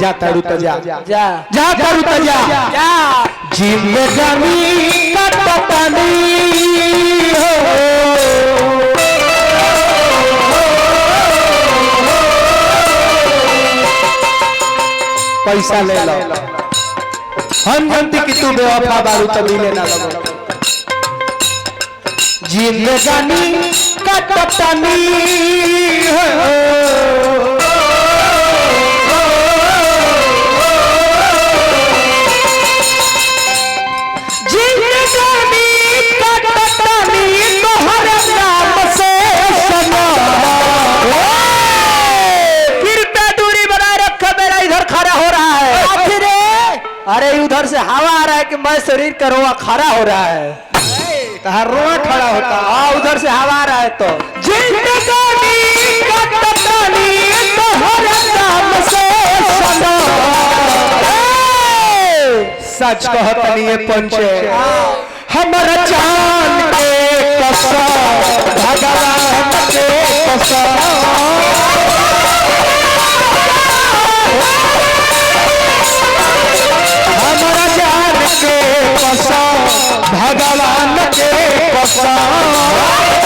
जा तारू तो जा जा जा तारू तो जा जा जिंदगानी का टटानी हो पैसा ले लो हम जानती कि तू बेवफा बारू तो मिले ना लगो जिंदगानी का टटानी हो अरे उधर से हवा आ रहा है कि मैं शरीर का रोआ खड़ा हो रहा है कहा रोआ खड़ा होता हाँ उधर से हवा आ रहा है तो जिंदगानी का टटानी तोहरे नाम से सना सच कहतनी ये पंचे हमर जान के कसम भगवान के कसम हमारा जान के कसम भगवान के कसम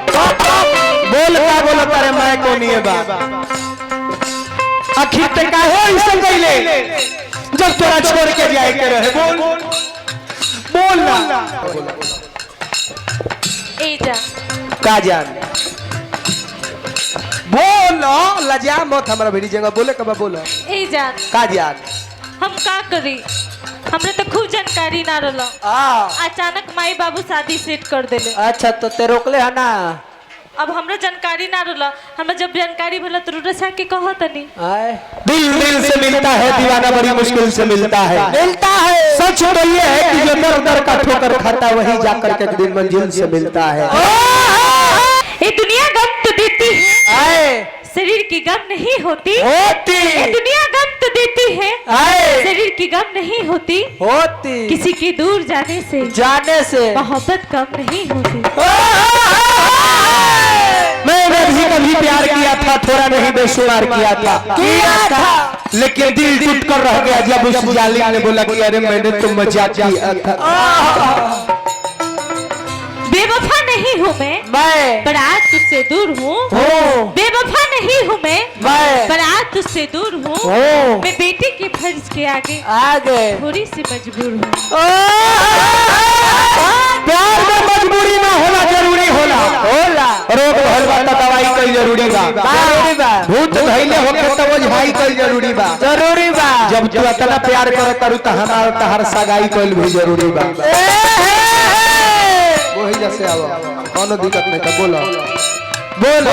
बोल का बोला तारे मैं को नहीं बा आखिर ते काहे ऐसे गइले जब तोरा छोड़ के जाए के रहे बोल बोल ना ए जा का जान बोलो लजा मत हमरा भेड़ी जगह बोले कब बोलो ए जान का जान हम का करी हमरे तो खूब जानकारी ना रहला अचानक माई बाबू शादी सेट कर देले अच्छा तो ते रोकले है ना अब हमरा जानकारी ना रहला हमरा जब जानकारी भला तो रसा के कहो तनी दिल दिल से मिलता है दीवाना बड़ी मुश्किल से मिलता है सच तो ये है कि जो दर दर का ठोकर खाता वही जाकर के एक दिन मंजिल से मिलता है ये दुनिया गम तो देती है शरीर की गम नहीं होती ये दुनिया गम तो देती है शरीर की गम नहीं होती किसी के दूर जाने से मोहब्बत कम नहीं होती मैंने भी कभी प्यार किया था थोड़ा नहीं बेशुमार किया था लेकिन दिल टूट कर रह गया जब उस जालिम ने बोला कि अरे मैंने तो मजाक किया था बेवफा नहीं हूँ मैं पर आज तुझसे दूर हूँ बेवफा नहीं हूँ मैं पर आज तुझसे दूर हूँ मैं बेटी के फर्ज के आगे थोड़ी सी मजबूर हूँ प्यार में मजबूरी ना होना जरूरी होला रोग भइल बा त दवाई कई जरूरी बा भूत धइले होके त ओझाई कई जरूरी बा जब तू इतना प्यार करत तारू त हमार तहर सगाई कइल भी जरूरी बा वही जैसे आवा कोनो दिक्कत नहीं त बोलो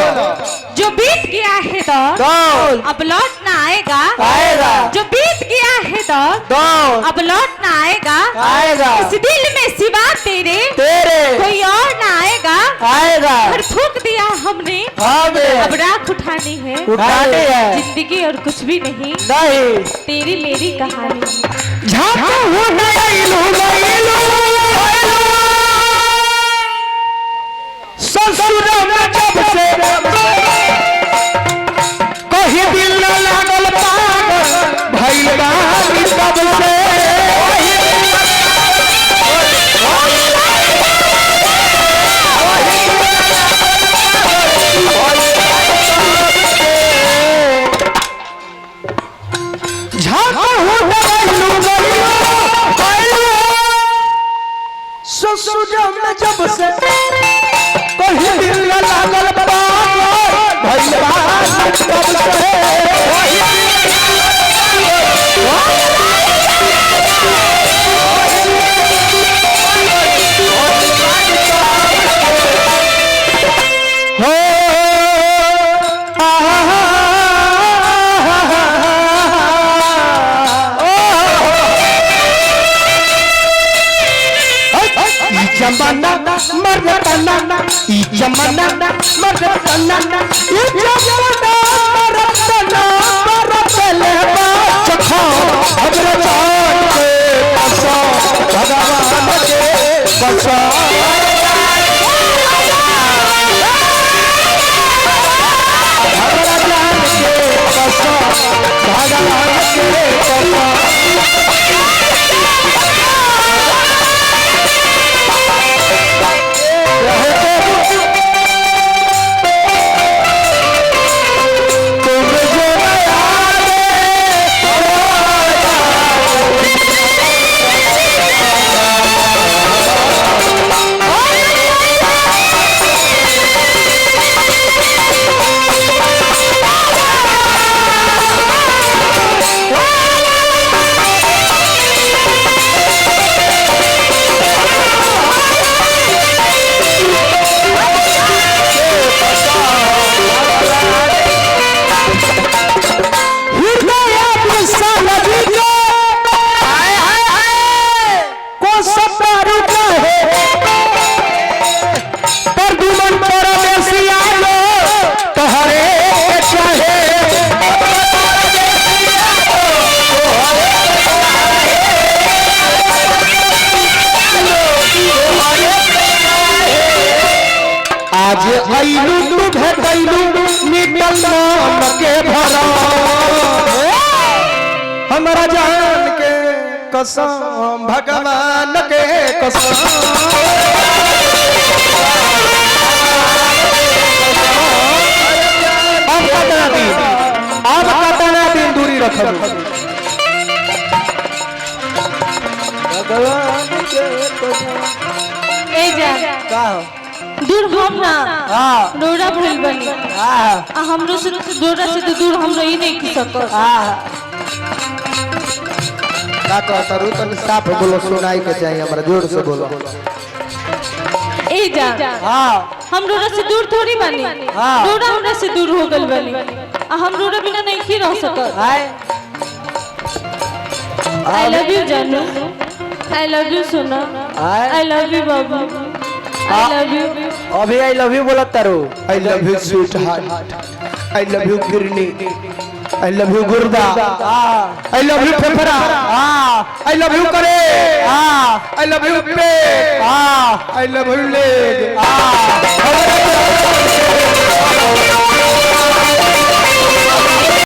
जो बीत गया है दौर अब लौट ना आएगा जो बीत गया है दौर अब लौट ना आएगा इस दिल में सिवा तेरे कोई और ना आएगा पर थूक दिया हमने अब राख उठानी है जिंदगी और कुछ भी नहीं तेरी मेरी कहानी कहीं दिल न लागल पागल भइल बानी कब से जब से कहीं दिल न लागल पागल भइल बानी कब से जमाना मरतना ई जमाना मरतना ई जमाना मरतना मरतले चखो हमरा जान के कसम भगवान के कसम हमरा जान के कसम भगवान के कसम आज आइलू तू भेटैलू निकल नाम के भरा हमरा जान के कसम भगवान के कसम अब कतना दिन दूरी रखब भगवान के कसम ए जा का दूर हम ना हां रोड़ा भइल बनी हां हमरो से रोड़ा से तो दूर हम रही नहीं की सकत हां का कहता रू तन साफ बोलो सुनाई के चाहिए हमरा जोर से बोलो ए जा हां हम रोड़ा से दूर थोड़ी बनी हाँ। रोड़ा हमरा से दूर हो गल बनी हम रोड़ा बिना नहीं की रह सकत हाय आई लव यू जानू आई love you Sona I love you बाबू आई लव यू अभी आई लव यू बोलत तारो I love you sweetheart I love you Kirni I love you गुर्दा हां आई लव यू फेफड़ा हां आई लव यू करे हां आई लव यू पेट हां आई लव यू लेग हां